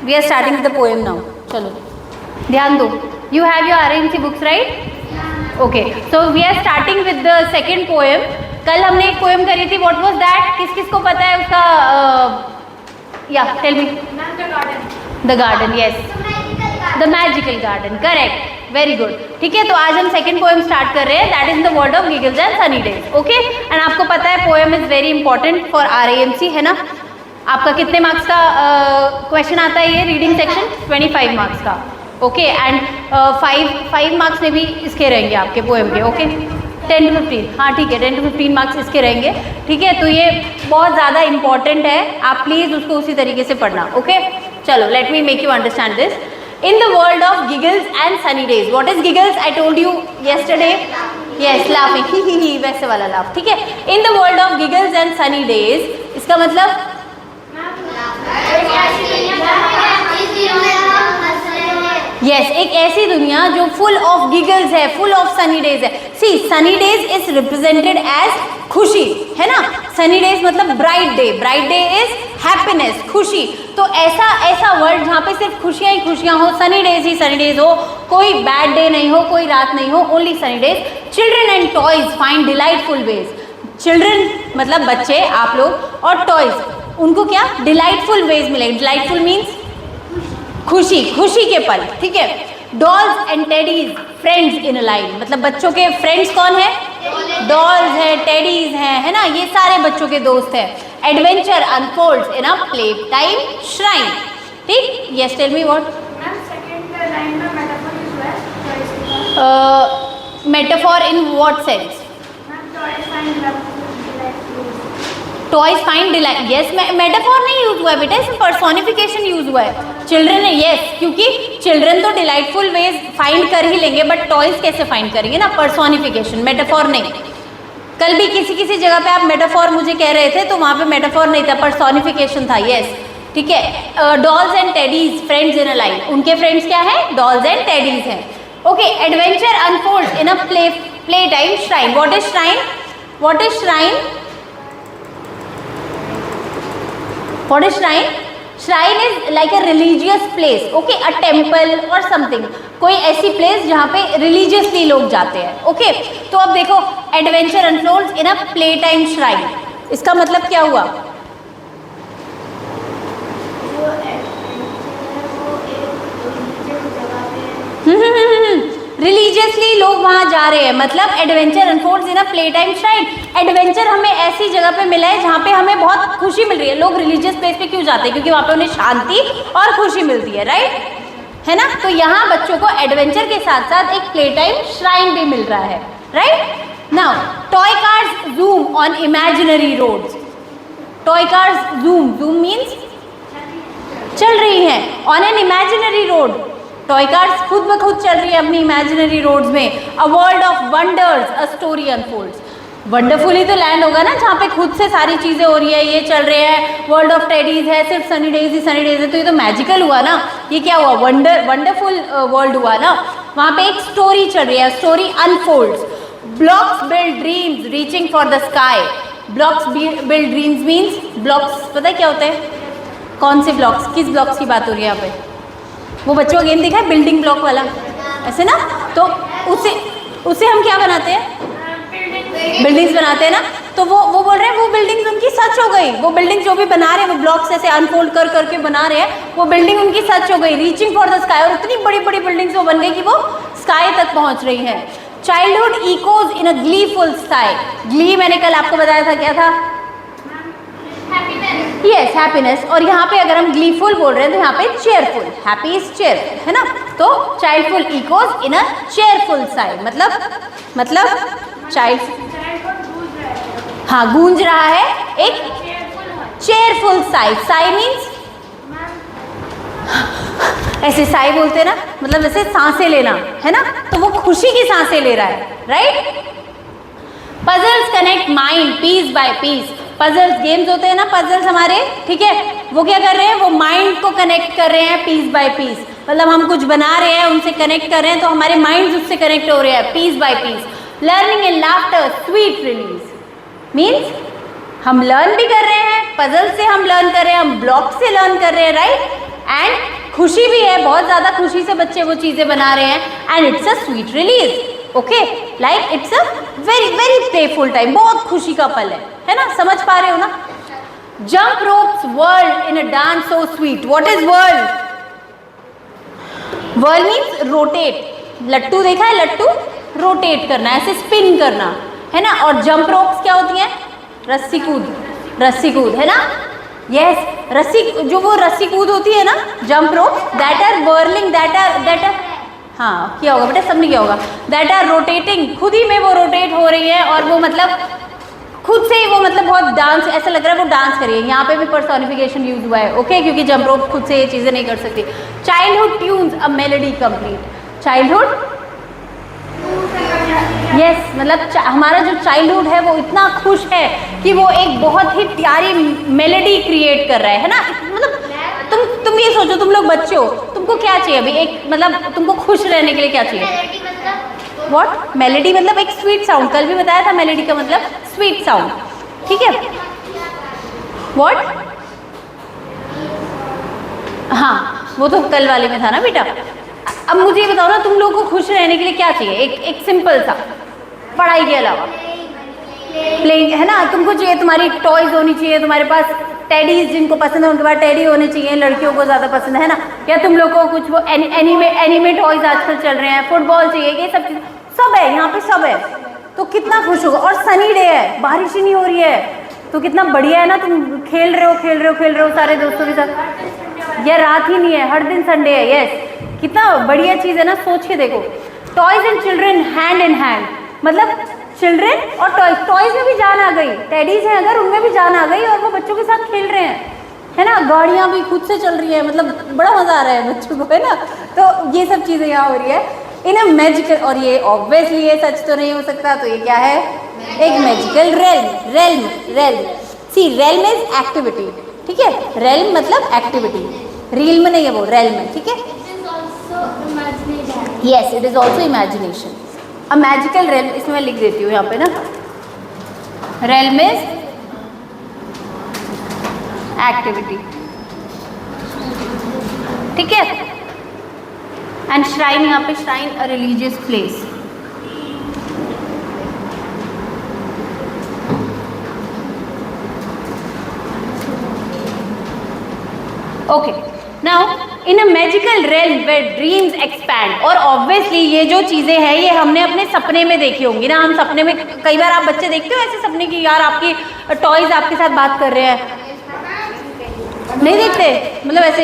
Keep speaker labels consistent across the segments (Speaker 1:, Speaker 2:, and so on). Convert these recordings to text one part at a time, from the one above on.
Speaker 1: We are starting with the poem now. चलो ध्यान दो, you have your RMC books right? Okay, so we are starting with the second poem. कल हमने एक poem करी थी, व्हाट वाज दैट? किस किस को पता है उसका? या tell me. The garden, yes, the magical garden, correct, very good. ठीक है, तो आज हम सेकंड पोएम स्टार्ट कर रहे हैं, that is the world of giggles and sunny days. Okay, and आपको पता है poem is very important for RAMC, है ना? आपका कितने मार्क्स का क्वेश्चन आता है ये रीडिंग सेक्शन? 25 मार्क्स का। ओके, एंड 5 मार्क्स में भी इसके रहेंगे आपके पोएम के। ओके, 10 to 15, हाँ ठीक है, 10 to 15 मार्क्स इसके रहेंगे। ठीक है, तो ये बहुत ज़्यादा इंपॉर्टेंट है, आप प्लीज़ उसको उसी तरीके से पढ़ना। ओके, चलो let me make you understand this. In the world of giggles and sunny days, what is giggles? I told you yesterday. Yes, laughing, ही ही, वैसे वाला लाफ। ठीक है, in the world of giggles and sunny days, इसका मतलब yes, एक ऐसी दुनिया जो फुल ऑफ गिगल्स है, फुल ऑफ सनी डेज है। See, sunny days is represented as खुशी, है ना? सनी डेज मतलब bright day, bright day is happiness, खुशी। तो ऐसा वर्ल्ड जहाँ पे सिर्फ खुशियाँ ही खुशियाँ हो, सनी डेज ही सनी डेज हो, कोई बैड डे नहीं हो, कोई रात नहीं हो, only sunny days. Children and toys find delightful ways. Children मतलब बच्चे, आप लोग, और टॉयज, उनको क्या डिलाइटफुल वेज मिलेंगे। डिलाइटफुल मीन्स खुशी, खुशी के पल। ठीक है, dolls and teddies friends in a line, मतलब बच्चों के फ्रेंड्स कौन है? डॉल्स है, टेडीज हैं, है ना? ये सारे बच्चों के दोस्त हैं। Adventure unfolds in a play time shrine. ठीक, yes, tell me what? Metaphor in what sense? Toys find delight, yes, metaphor नहीं यूज हुआ है बेटा, इसमें पर्सोनिफिकेशन यूज हुआ है। चिल्ड्रन है, यस, क्योंकि चिल्ड्रन तो डिलाइटफुल वेज फाइंड कर ही लेंगे, बट टॉयज कैसे फाइंड करेंगे ना? पर्सोनिफिकेशन, मेटाफॉर नहीं। कल भी किसी जगह पे आप मेटाफॉर मुझे कह रहे थे, तो वहाँ पे मेटाफॉर नहीं था, पर्सोनिफिकेशन था। यस, ठीक है। Dolls and teddies friends in a line, उनके फ्रेंड्स क्या है? डॉल्स एंड टेडीज हैं। Okay, adventure unfolds in a play time shrine. What is shrine? What is shrine? What is shrine? Shrine is like a religious place, okay, a temple or something, कोई ऐसी place जहाँ पे religiously लोग जाते हैं। Okay, तो अब देखो, adventure unfolds in a play time shrine, इसका मतलब क्या हुआ? रिलीजियसली लोग वहाँ जा रहे हैं, मतलब adventure unfolds in a play time shrine. Adventure हमें ऐसी जगह पे मिला है जहाँ पे हमें बहुत खुशी मिल रही है। लोग रिलीजियस प्लेस पे क्यों जाते हैं? क्योंकि वहाँ पे उन्हें शांति और खुशी मिलती है, राइट, है ना? तो यहाँ बच्चों को एडवेंचर के साथ साथ एक प्ले टाइम श्राइन भी मिल रहा है, right. Now toy cars zoom on imaginary roads. Toy cars zoom, zoom means चल रही हैं on an imaginary road. Toy cars खुद ब खुद चल रही है अपनी इमेजिनरी रोड्स में। A world of wonders, a story unfolds. Wonderful ही तो लैंड होगा ना, जहाँ पे खुद से सारी चीज़ें हो रही है, ये चल रहे हैं। वर्ल्ड ऑफ टेडीज है, सिर्फ सनी डेज ही सनी डेज है, तो ये तो मैजिकल हुआ ना। ये क्या हुआ? वंडरफुल वर्ल्ड हुआ ना। वहाँ पे एक स्टोरी चल रही है, story unfolds. Blocks build dreams reaching for the sky. Blocks build dreams means, blocks पता है क्या होते हैं? कौन से ब्लॉक्स, किस ब्लॉक्स की बात हो रही है यहाँ पे? वो बच्चों का गेम देखा है, बिल्डिंग ब्लॉक वाला, ऐसे ना? तो उससे हम क्या बनाते हैं? बिल्डिंग्स बनाते हैं ना। तो वो बोल रहे हैं वो बिल्डिंग्स उनकी सच हो गई। वो बिल्डिंग जो भी बना रहे हैं, वो ब्लॉक्स ऐसे अनफोल्ड कर करके बना रहे हैं, वो बिल्डिंग उनकी सच हो गई। रीचिंग फॉर द स्काई, और इतनी बड़ी बड़ी बिल्डिंग्स वो बन गई कि वो स्काई तक पहुंच रही है। Childhood echoes in a gleeful sky. Glee मैंने कल आपको बताया था, क्या था? Yes, happiness. और यहाँ पे अगर हम ग्लीफुल बोल रहे हैं तो यहाँ पे चेयरफुल, हैप्पी इज चेयरफुल, है ना? तो childful echoes in a cheerful side, मतलब चाइल्ड, हाँ, गूंज रहा है एक चेयरफुल साइड। साई मीन्स ऐसे साई बोलते हैं ना, मतलब जैसे सांसें लेना, है ना? तो वो खुशी की सांसें ले रहा है, right. Puzzles connect mind piece by piece. Puzzles games होते हैं ना, पजल्स हमारे, ठीक है, वो क्या कर रहे हैं? वो माइंड को कनेक्ट कर रहे हैं पीस बाय पीस। मतलब हम कुछ बना रहे हैं, उनसे कनेक्ट कर रहे हैं, तो हमारे माइंड उससे कनेक्ट हो रहे हैं piece by piece. Learning and laughter sweet release means हम लर्न भी कर रहे हैं, पजल से हम लर्न कर रहे हैं, हम ब्लॉक से लर्न कर रहे हैं, राइट, एंड खुशी भी है, बहुत ज़्यादा खुशी से बच्चे वो चीज़ें बना रहे हैं। And it's a sweet release, okay, like it's a very very playful time, बहुत खुशी का पल है ना, समझ पा रहे हो ना। Jump ropes world in a dance so sweet. What is world? World means rotate. लट्टू देखा है, लट्टू रोटेट करना, ऐसे स्पिन करना, है ना। और जंप रोप्स क्या होती हैं? रस्सी कूद, रस्सी कूद, है ना। यस, रस्सी, जो वो रस्सी कूद होती है ना, jump rope, that are whirling, that are हाँ क्या होगा बेटा, सबने क्या होगा, दैट आर रोटेटिंग, खुद ही में वो रोटेट हो रही है और वो मतलब खुद से ही वो मतलब बहुत डांस, ऐसा लग रहा है वो डांस कर रही है। यहाँ पे भी पर्सोनिफिकेशन यूज हुआ है, ओके, क्योंकि जंप रोप खुद से ये चीज़ें नहीं कर सकती। चाइल्डहुड ट्यून्स अ मेलोडी कंप्लीट। चाइल्डहुड, यस, मतलब हमारा जो चाइल्डहुड है वो इतना खुश है कि वो एक बहुत ही प्यारी मेलोडी क्रिएट कर रहा है ना। मतलब तुम ये सोचो, तुम लोग बच्चे हो, तुमको क्या चाहिए अभी, एक मतलब तुमको खुश रहने के लिए क्या चाहिए? व्हाट? मेलोडी मतलब एक स्वीट साउंड, कल भी बताया था मेलोडी का मतलब स्वीट साउंड, ठीक है। व्हाट? हाँ, वो तो कल वाले में था ना बेटा। अब मुझे ये बताओ ना, तुम लोगों को खुश रहने के लिए क्या चाहिए? एक सिंपल सा, पढ़ाई के अलावा प्लेइंग, है ना। तुमको चाहिए, तुम्हारी टॉयज होनी चाहिए, तुम्हारे पास टेडीज जिनको पसंद है उनके पास टेडी होने चाहिए, लड़कियों को ज़्यादा पसंद है ना। या तुम लोग को कुछ वो एनीमे टॉयज आजकल चल रहे हैं, फुटबॉल चाहिए, ये सब चीज़ सब है यहाँ पे, सब है। तो कितना खुश होगा। और सनी डे है, बारिश ही नहीं हो रही है, तो कितना बढ़िया है ना। तुम खेल रहे हो सारे दोस्तों के साथ। यह रात ही नहीं है, हर दिन संडे है। यस, कितना बढ़िया चीज़ है ना, सोच के देखो। Toys and children hand in hand, मतलब चिल्ड्रेन और टॉयज में भी जान आ गई। टेडीज हैं अगर, उनमें भी जान आ गई और वो बच्चों के साथ खेल रहे हैं, है ना। गाड़ियाँ भी खुद से चल रही है, मतलब बड़ा मज़ा आ रहा है बच्चों को, है ना। तो ये सब चीज़ें यहाँ हो रही है इन अ मैजिकल, और ये ऑब्वियसली ये सच तो नहीं हो सकता, तो ये क्या है? एक magical realm. See, realm is activity, ठीक है। रेल्म मतलब एक्टिविटी, रील में नहीं है वो, रेल्म है, ठीक है। Yes, it is also imagination. A magical realm, इसमें मैं लिख देती हूँ यहाँ पे ना, रेल्म इज एक्टिविटी, ठीक है। एंड श्राइन, यहाँ पे shrine a religious place. Okay, now in a magical realm where dreams expand. और ऑब्वियसली ये जो चीज़ें हैं ये हमने अपने सपने में देखी होंगी ना। हम सपने में, कई बार आप बच्चे देखते हो ऐसे सपने की, यार आपकी टॉयज आपके साथ बात कर रहे हैं, नहीं देखते? मतलब ऐसे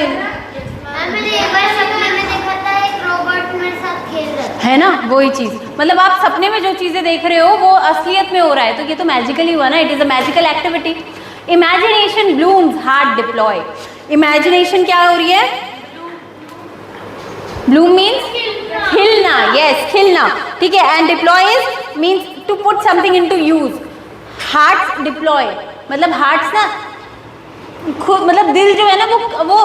Speaker 1: है ना, वही चीज़। मतलब आप सपने में जो चीज़ें देख रहे हो वो असलियत में हो रहा है, तो ये तो मैजिकली हुआ ना, it is a magical activity. Imagination blooms heart deploy. Imagination क्या हो रही है? ब्लूम मीन्स खिलना, यस, खिलना, ठीक है। And deploy is means to put something into use. Hearts deploy मतलब हार्ट्स ना, खुद मतलब दिल जो है ना वो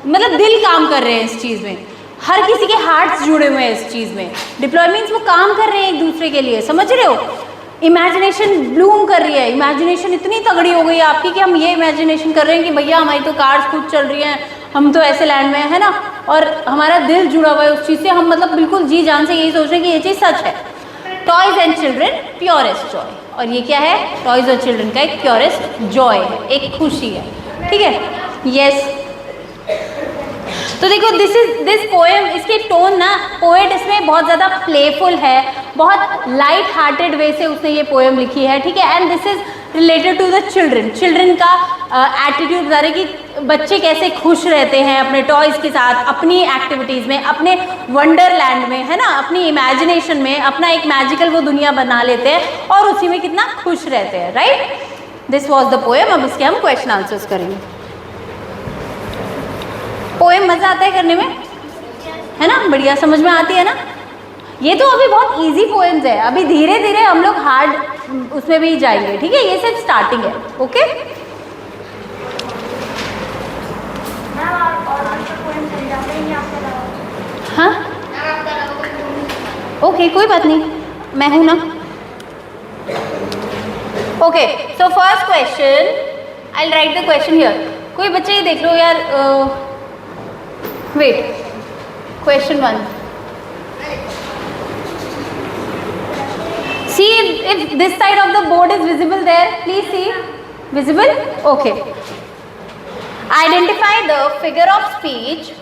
Speaker 1: मतलब दिल काम कर रहे हैं इस चीज़ में, हर किसी के हार्ट्स जुड़े हुए हैं इस चीज़ में। डिप्लॉय मीन्स वो काम कर रहे हैं एक दूसरे के लिए, समझ रहे हो। इमेजिनेशन ब्लूम कर रही है, इमेजिनेशन इतनी तगड़ी हो गई है आपकी कि हम ये इमेजिनेशन कर रहे हैं कि भैया हमारी तो कार्स खुद चल रही हैं, हम तो ऐसे लैंड में है ना, और हमारा दिल जुड़ा हुआ है उस चीज़ से, हम मतलब बिल्कुल जी जान से यही सोच रहे हैं कि ये चीज़ सच है। Toys and children purest Joy. और ये क्या है? टॉयज और चिल्ड्रन का एक प्योरेस्ट जॉय है, एक खुशी है, ठीक है। यस, तो देखो दिस पोएम, इसके टोन ना, पोएट इसमें बहुत ज़्यादा प्लेफुल है, बहुत लाइट हार्टेड वे से उसने ये पोएम लिखी है, ठीक है। And this is related to the children का एटीट्यूड बता रहे कि बच्चे कैसे खुश रहते हैं अपने टॉयज़ के साथ, अपनी एक्टिविटीज़ में, अपने वंडरलैंड में, है ना, अपनी इमेजिनेशन में, अपना एक मैजिकल वो दुनिया बना लेते हैं और उसी में कितना खुश रहते हैं, right. This was the poem. अब इसके हम क्वेश्चन आंसर्स करेंगे। पोएम मज़ा आता है करने में, है ना, बढ़िया समझ में आती है ना। ये तो अभी बहुत इजी पोएम्स है, अभी धीरे धीरे हम लोग हार्ड उसमें भी जाएंगे, ठीक है। ये सिर्फ स्टार्टिंग है, ओके। हाँ, ओके, कोई बात नहीं, मैं हूँ ना। Okay, so first question, I will write the question here. कोई बच्चे ये देख लो यार, Wait. Question 1. See if this side of the board is visible there. Please see. Visible? Okay. Identify the figure of speech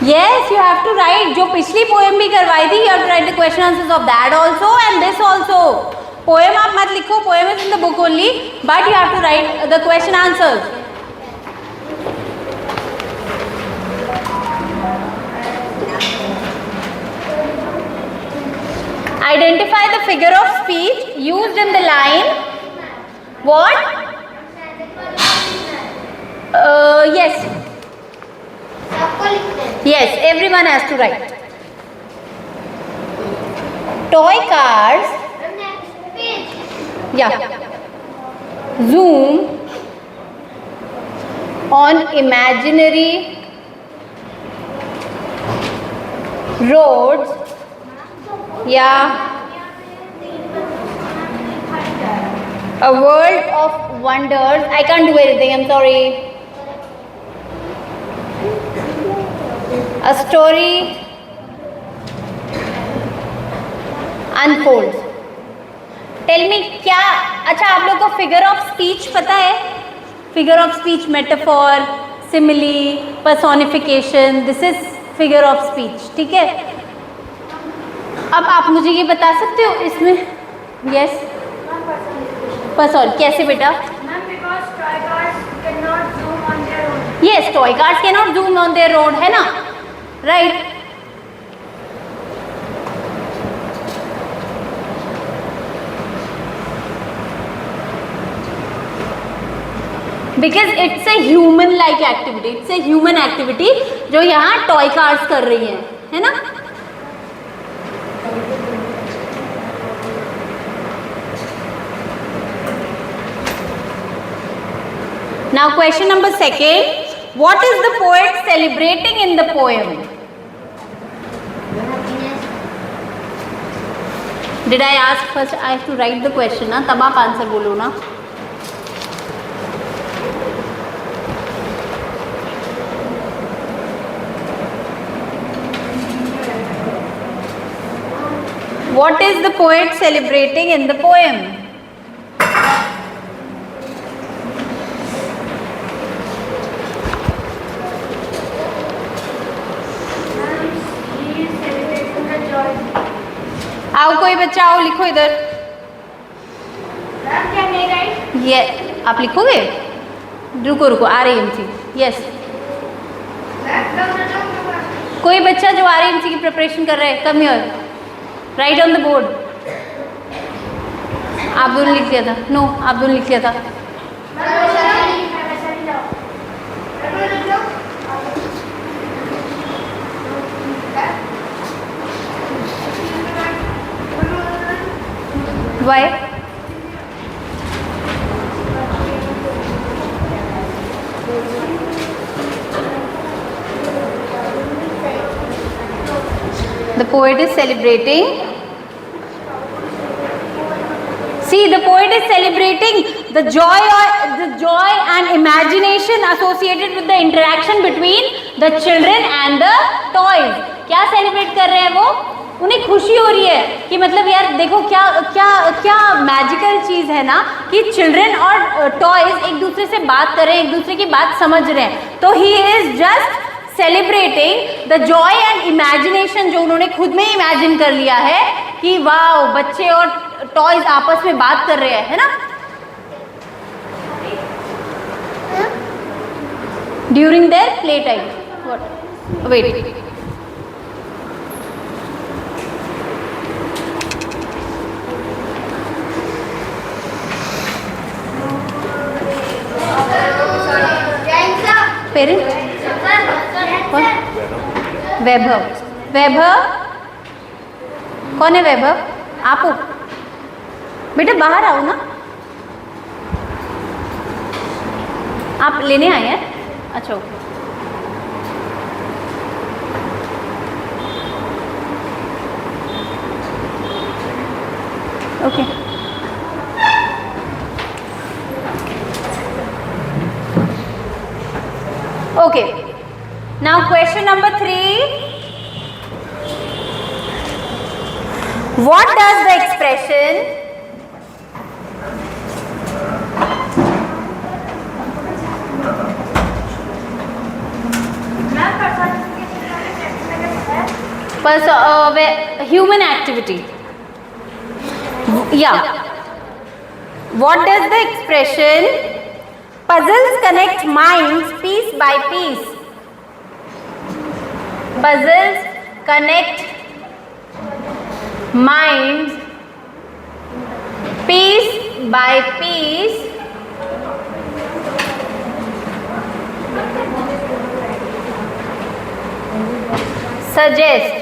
Speaker 1: Yes, you have to write. जो पिछली poem भी करवाई थी, you have to write the question answers of that also and this also. Poem आप मत लिखो, poem is in the book only, but you have to write the question answers. Identify the figure of speech used in the line. What? Yes. Yes, everyone has to write. Toy cars. Yeah. Zoom on imaginary roads. Yeah. A world of wonders. I can't do anything, I'm sorry. A story unfolds. Tell me क्या अच्छा आप लोग को figure of speech पता है? Figure of speech metaphor, simile, personification, this is figure of speech. ठीक है, अब आप मुझे ये बता सकते हो इसमें? यस पर्सन कैसे बेटा? Yes, toy cars can not zoom on their road, है ना? Right. Because it's a human like activity, it's a human activity जो यहाँ टॉय कार्स कर रही है ना? Now question number 2. What is the poet celebrating in the poem? Did I ask first? I have to write the question ना, तब आप answer बोलो ना. What is the poet celebrating in the poem? आओ कोई बच्चा आओ, लिखो इधर. ये आप लिखोगे? रुको रुको, आ रही एमसी. यस, कोई बच्चा जो आ रही एमसी की प्रिपरेशन कर रहे हैं, come here, right on the board. आप दोनों लिख लिया था? नो, आप दोनों लिख लिया था. Why? The poet is celebrating. See, the poet is celebrating the joy and imagination associated with the interaction between the children and the toys. क्या celebrate कर रहे हैं वो? उन्हें खुशी हो रही है कि मतलब यार देखो क्या क्या क्या मैजिकल चीज़ है ना कि चिल्ड्रन और टॉयज एक दूसरे से बात कर रहे हैं, एक दूसरे की बात समझ रहे हैं. तो he is just celebrating the Joy and imagination जो उन्होंने खुद में इमेजिन कर लिया है कि वाओ बच्चे और टॉयज आपस में बात कर रहे हैं, है ना? During their play time. Wait, parent Vaibhav. Vaibhav कौन है? वैभव आप हो बेटा, बाहर आओ ना. आप लेने आए हैं? अच्छा okay. Okay. Okay. Now question number 3. What does the expression human activity? Yeah. What does the expression puzzles connect minds piece by piece? Puzzles connect minds piece by piece suggest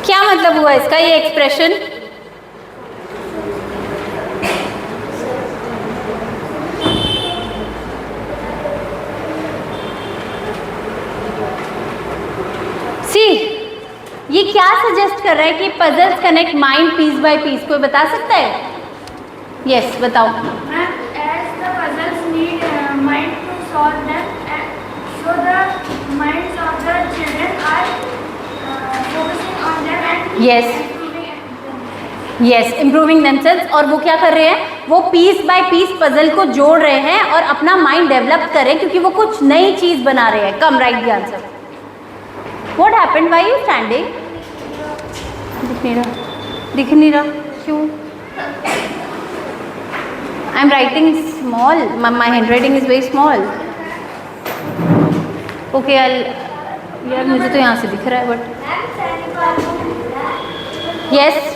Speaker 1: क्या मतलब हुआ इसका ये एक्सप्रेशन? सी ये क्या suggest कर रहा है कि puzzles connect mind piece by piece? कोई बता सकता है? यस बताओ.
Speaker 2: As the puzzles need mind to solve them, so the minds of the children are focusing on them and
Speaker 1: Yes. Improving themselves. और वो क्या कर रहे हैं? वो पीस बाय पीस पजल को जोड़ रहे हैं और अपना माइंड डेवलप कर रहे हैं क्योंकि वो कुछ नई चीज बना रहे हैं. Come write the answer. What happened? Why you standing? दिख नहीं रहा क्यों? I am writing small. My hand writing is very small. Okay यार मुझे तो यहाँ से दिख रहा है but yes.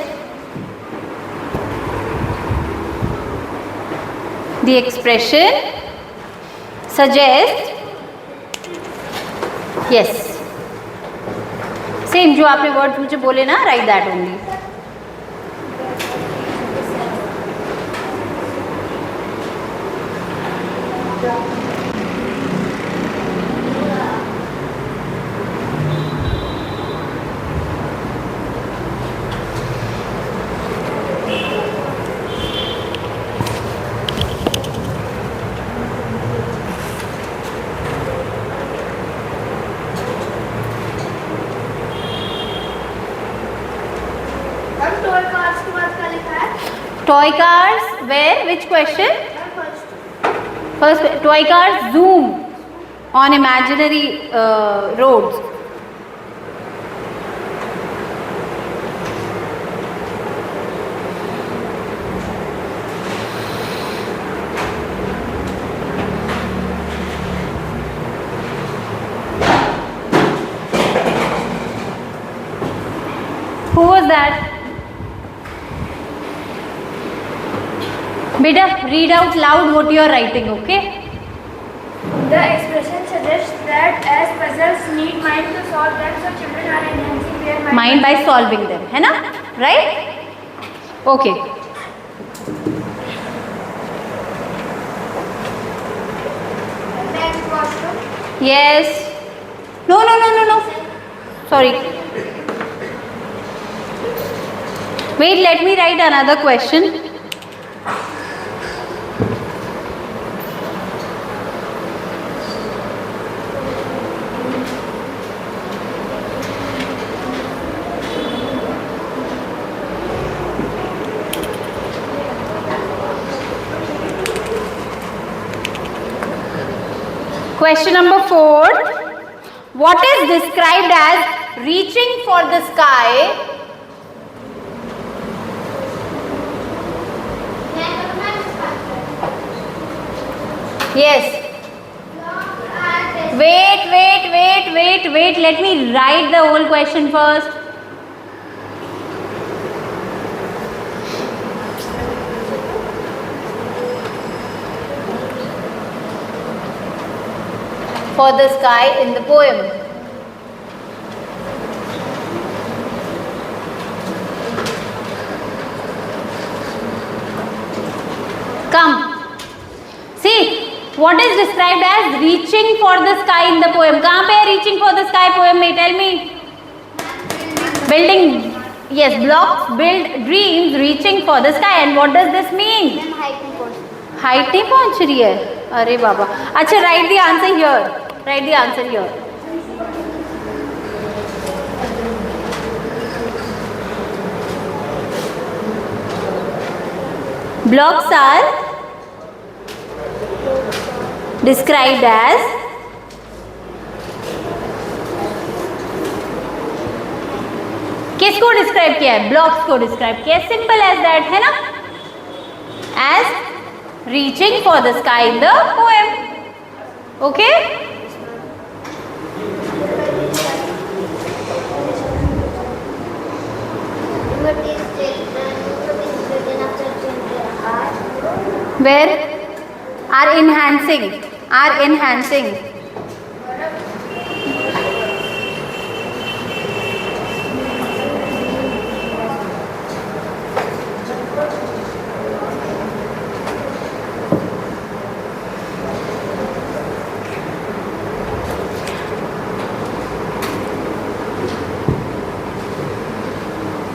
Speaker 1: The expression suggest yes. Same जो आपने वर्ड मुझे बोले ना, write that only. Toy cars, where? Which question? First, toy cars zoom on imaginary roads. Who was that? Beta, read out loud what you are writing, okay?
Speaker 2: The expression suggests that as puzzles need mind to solve them, so children are enhancing their
Speaker 1: Mind by solving them, है ना? Right? Okay.
Speaker 2: Next question.
Speaker 1: Yes. No. Sorry. Wait, let me write another question. Question number 4. What is described as reaching for the sky? Yes. Wait. Let me write the whole question first. For the sky in the poem. Come. See, What is described as reaching for the sky in the poem? कहाँ पे है reaching for the sky poem में? Tell me. Building. Yes, blocks build dreams reaching for the sky. And what does this mean? Height नहीं पहुंच रही है. अरे बाबा. अच्छा, write the answer here. Write the answer here. Blocks are described as किसको describe किया है? ब्लॉक्स को डिस्क्राइब किया है. सिंपल एज दैट, है ना? As reaching for the sky in the poem. Okay, where are enhancing.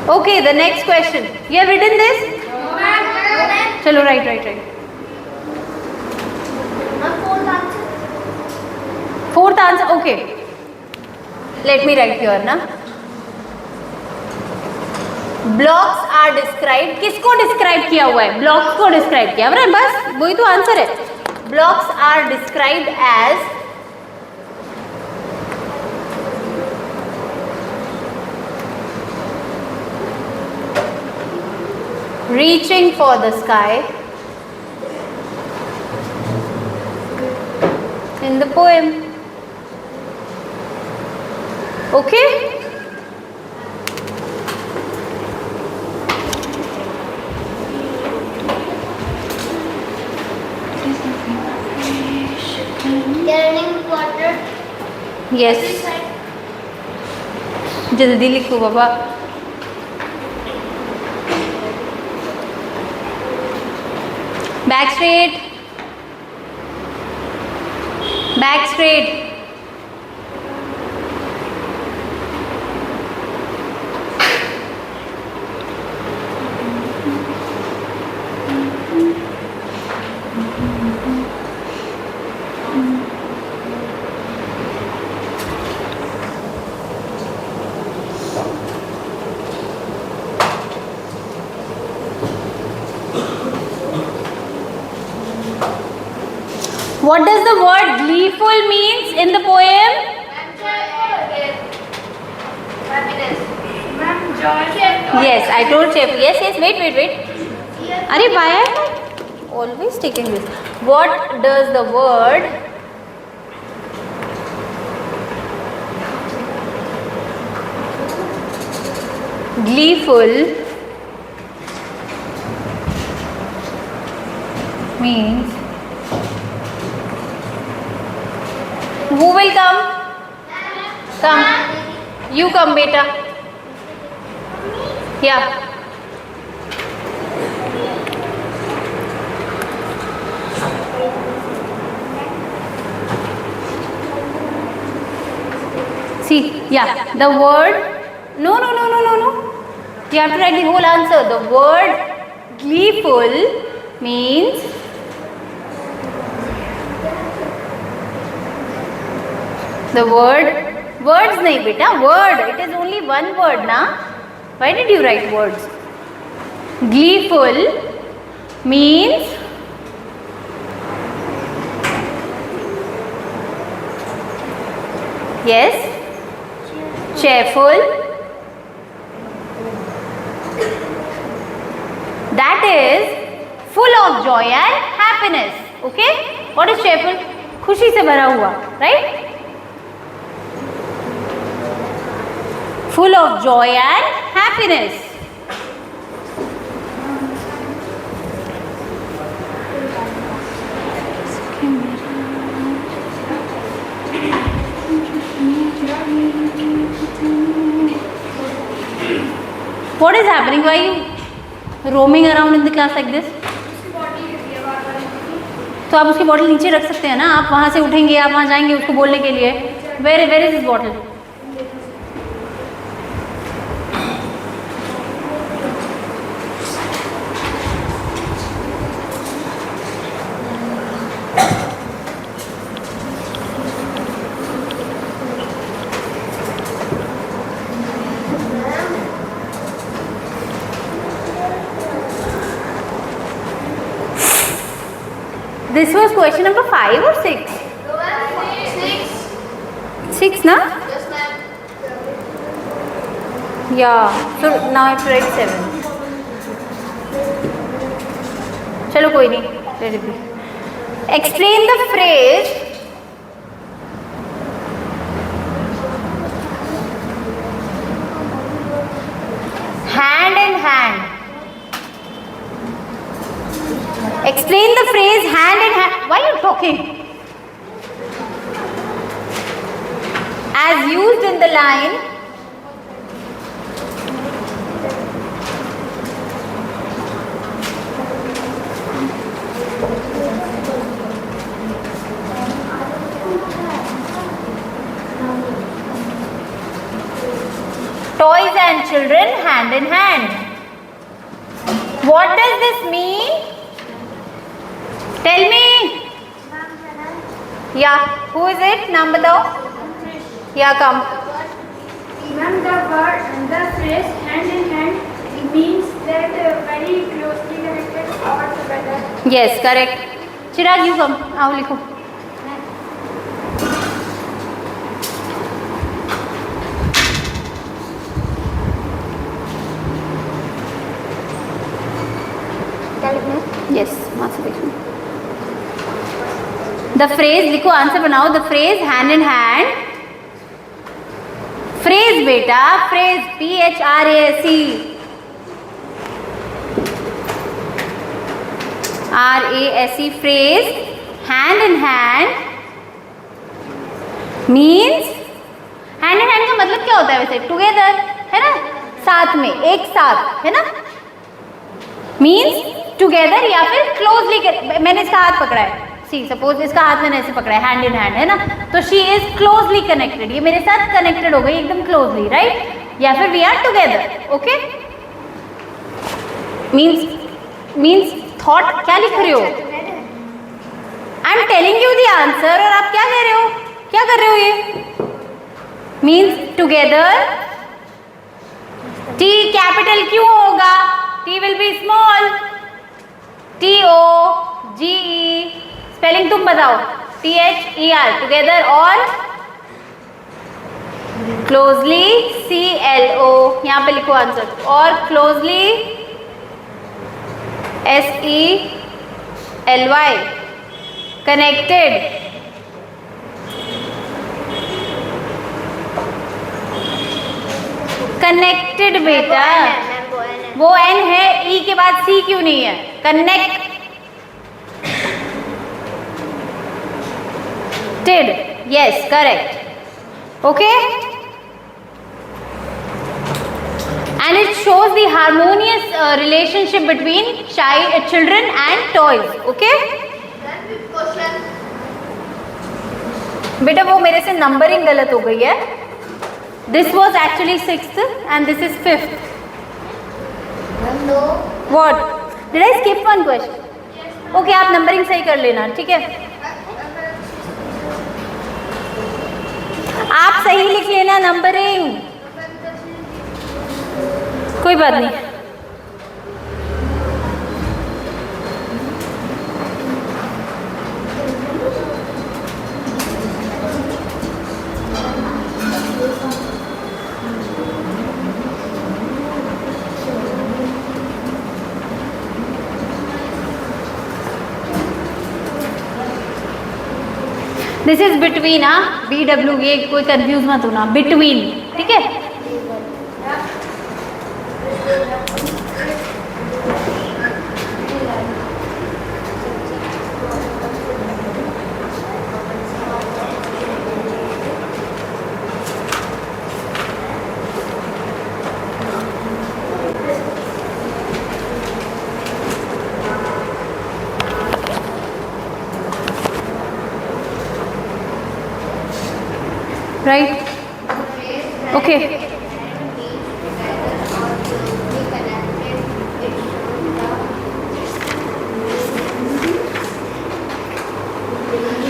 Speaker 1: Okay, the next question. You have written this? चलो, right. Fourth answer. Okay. Let me write here ना. Blocks are described. किसको describe किया हुआ है? Blocks को describe किया हुआ है. बस वही तो आंसर है. Blocks are described as reaching for the sky in the poem. Okay?
Speaker 2: Running water.
Speaker 1: Yes. जल्दी लिखो बाबा. Back straight. Back straight. What does the word gleeful means in the poem?
Speaker 2: Happiness. Ma'am, joy.
Speaker 1: Yes, I told Chef. Yes. Wait. Are why am I always taking this? What does the word gleeful means? Who will come? Come. You come, beta. Yeah. See, yeah. The word. No. You have to write the whole answer. The word gleeful means the words nahi beta, word, it is only one word na. Why did you write words? Gleeful means yes, cheerful, that is full of joy and happiness. Okay, what is cheerful? खुशी से भरा हुआ, right? Full of joy and happiness. What is happening? Why are you roaming around in the class like this? तो आप उसकी bottle नीचे रख सकते हैं ना, आप वहाँ से उठेंगे, आप वहाँ जाएंगे उसको बोलने के लिए। Where is this bottle? This was question number 5 or 6? 6 na? Yeah, so now I have to write 7. चलो कोई नहीं, let it be. Explain the phrase hand in hand. Explain the phrase hand in hand. Why are you talking? As used in the line, toys and children hand in hand. What does this mean? Tell me. Yeah, who is it? Naam batao. Yeah, come.
Speaker 2: Ma'am, the phrase hand in hand means that very closely connected or together.
Speaker 1: Yes, correct. Chirag, you come. Aao likho. Yes, master देखो. The phrase लिखो, answer बनाओ. The phrase hand in hand. Phrase बेटा, phrase PHRASE. RASE phrase hand in hand means hand in hand का मतलब क्या होता है वैसे? Together है ना, साथ में, एक साथ है ना. मीन्स टुगेदर या फिर क्लोजली. मैंने इसका हाथ पकड़ा है, सी सपोज इसका हाथ मैंने ऐसे पकड़ा है, हैंड इन हैंड है ना, तो शी इज क्लोजली कनेक्टेड. ये मेरे साथ कनेक्टेड हो गई एकदम क्लोजली, राइट? या फिर we are together. Okay, means thought. क्या लिख रहे हो? I am telling you the answer और आप क्या कह रहे हो? क्या कर रहे हो? ये मीन्स टुगेदर. टी कैपिटल क्यों होगा? T will be small. TOGE spelling तुम बताओ. THER टुगेदर और क्लोजली CLO. यहाँ पे लिखो आंसर. और क्लोजली SELY कनेक्टेड. कनेक्टेड बेटा, वो N है, E के बाद C क्यों नहीं है? Connected. Yes, correct. Okay, and it shows the harmonious relationship between children and toys. Okay बेटा, वो मेरे से नंबरिंग गलत हो गई है. This was actually 6th and this is 5th. What? Did I skip one question? Okay, आप numbering सही कर लेना, ठीक है? आप सही लिख लेना नंबरिंग, कोई बात नहीं. This is between. BW, ये कोई कंफ्यूज मत होना. बिटवीन, ठीक है? Right, okay.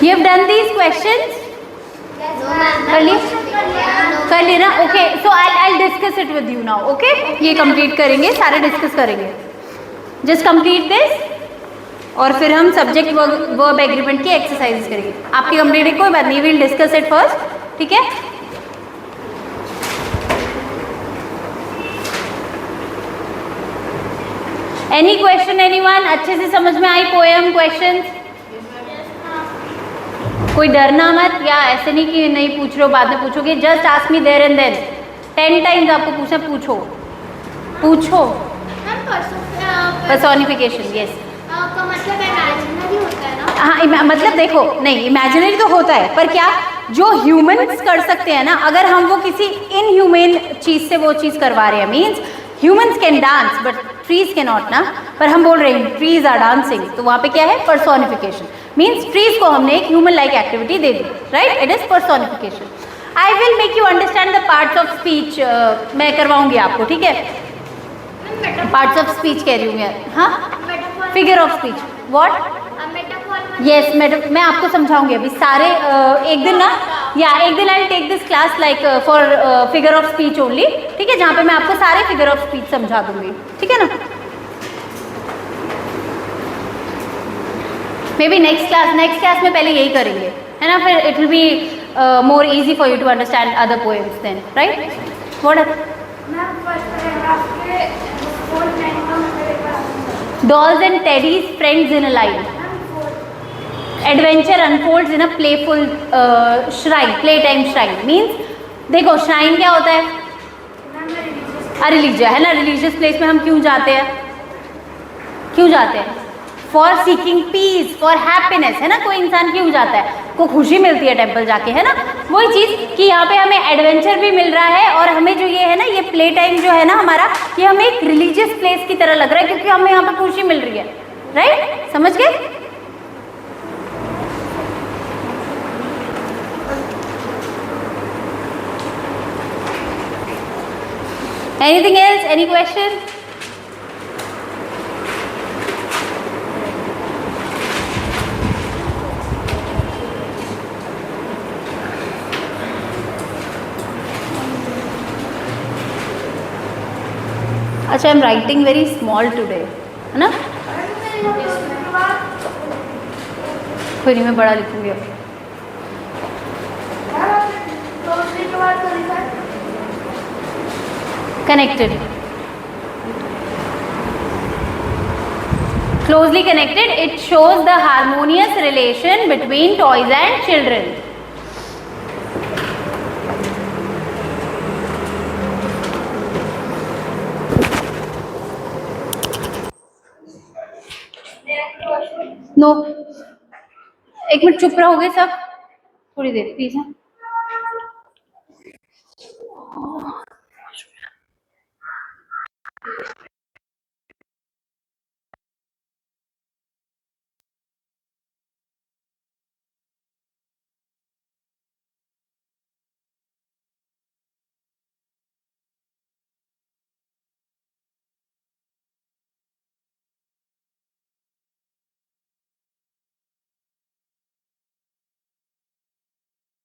Speaker 1: You have done these questions? कर लिए ना? Okay, so I'll discuss it with you now. Okay, ये कंप्लीट करेंगे, सारे डिस्कस करेंगे. जस्ट कंप्लीट दिस और फिर हम सब्जेक्ट वर्ब एग्रीमेंट की एक्सरसाइज करेंगे. आपकी कंप्लीट है, कोई बात नहीं, विल डिस्कस इट फर्स्ट. ठीक है? Any question anyone? अच्छे से समझ में आई पोएम क्वेश्चंस? कोई डरना मत, या ऐसे नहीं कि नहीं पूछ रहे हो बाद में पूछोगे. Just ask me there and then. 10 times आपको पूछना, पूछो पूछो. Personification, yes.
Speaker 2: का मतलब इमेजिनरी होता है ना?
Speaker 1: हाँ, मतलब देखो, नहीं इमेजिनरी तो होता है, पर क्या जो ह्यूमंस कर सकते हैं ना, अगर हम वो किसी इनह्यूमन चीज से वो चीज करवा रहे हैं, means humans can dance but trees can not ना. पर हम बोल रहे हैं ट्रीज आर डांसिंग, तो वहाँ पे क्या है? पर्सोनिफिकेशन. मीन्स ट्रीज को हमने एक human like activity they the. Right, it is personification. I will make you understand the parts of speech. मैं करवाऊंगी आपको, ठीक है? पार्ट्स ऑफ स्पीच कह रही हूँ मैं. हाँ, figure of speech. What? Yes, मैं आपको समझाऊंगी अभी सारे. एक दिन ना, या एक दिन I will take this class like for figure of speech only. ठीक है? जहाँ पे मैं आपको सारे फिगर ऑफ स्पीच समझा दूंगी. ठीक है ना? मे बी नेक्स्ट क्लास में पहले यही करेंगे, है ना? फिर it will be more easy for you to understand other poems then. Right? What? Dolls and teddies, friends in a line. Adventure unfolds in a playful shrine, playtime shrine. Means देखो, shrine क्या होता है? Religious, है ना? Religious place में हम क्यों जाते हैं? For seeking peace, for happiness, है ना? कोई इंसान क्यों जाता है? को खुशी मिलती है टेम्पल जाके, है ना? वही चीज़ कि यहाँ पे हमें एडवेंचर भी मिल रहा है, और हमें जो ये है ना, ये प्ले टाइम जो है ना हमारा, ये हमें एक रिलीजियस प्लेस की तरह लग रहा है, क्योंकि हमें यहाँ पे खुशी मिल रही है. राइट? समझ गए? Anything else? Any question? अच्छा, I am writing very small today, है ना? कोई नहीं, मैं बड़ा लिखूंगी अब. Connected, closely connected, it shows the harmonious relation between toys and children. No, एक मिनट चुप रहोगे सब, थोड़ी देर प्लीज.